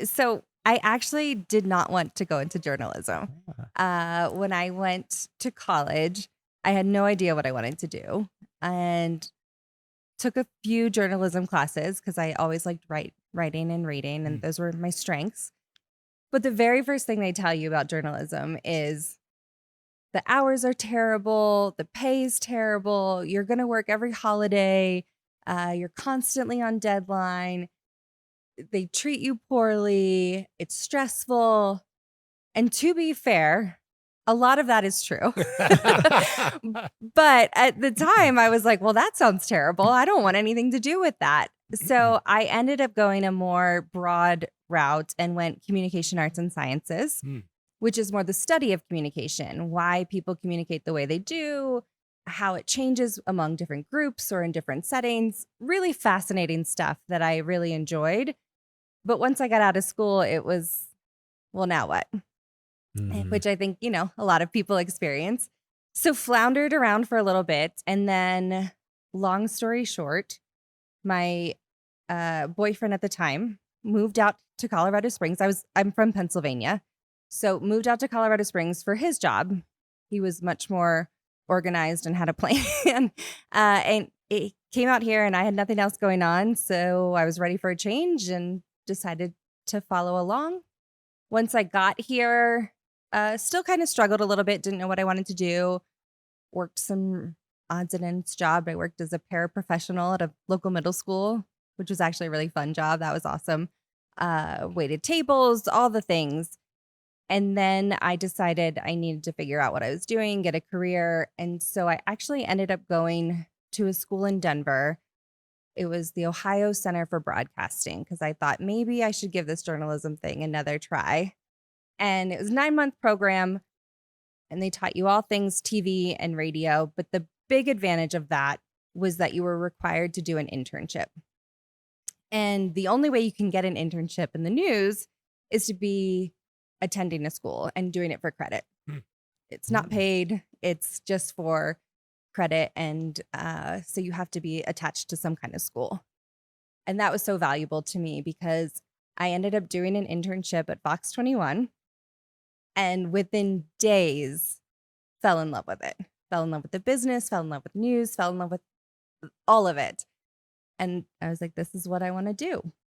So I actually did not want to go into journalism. When I went to college, I had no idea what I wanted to do and took a few journalism classes because I always liked writing and reading, and those were my strengths. But the very first thing they tell you about journalism is the hours are terrible, the pay is terrible, you're going to work every holiday, you're constantly on deadline, they treat you poorly, it's stressful. And to be fair, a lot of that is true. But at the time, I was like, well, that sounds terrible. I don't want anything to do with that. So I ended up going a more broad route and went communication arts and sciences, which is more the study of communication, why people communicate the way they do, how it changes among different groups or in different settings. Really fascinating stuff that I really enjoyed. But once I got out of school, it was, well, now what? Which I think, a lot of people experience. So floundered around for a little bit. And then, long story short, my boyfriend at the time moved out to Colorado Springs. I'm from Pennsylvania. So moved out to Colorado Springs for his job. He was much more organized and had a plan. And it came out here and I had nothing else going on. So I was ready for a change and decided to follow along. Once I got here, still kind of struggled a little bit, didn't know what I wanted to do. Worked some odds and ends job. I worked as a paraprofessional at a local middle school, which was actually a really fun job. That was awesome. Waited tables, all the things. And then I decided I needed to figure out what I was doing, get a career. And so I actually ended up going to a school in Denver. It was the Ohio Center for Broadcasting because I thought maybe I should give this journalism thing another try. And it was a 9-month program and they taught you all things TV and radio. But the big advantage of that was that you were required to do an internship. And the only way you can get an internship in the news is to be attending a school and doing it for credit. It's not paid. It's just for credit. And so you have to be attached to some kind of school. And that was so valuable to me because I ended up doing an internship at Fox 21 and within days fell in love with it. Fell in love with the business, fell in love with news, fell in love with all of it. And I was like, this is what I want to do.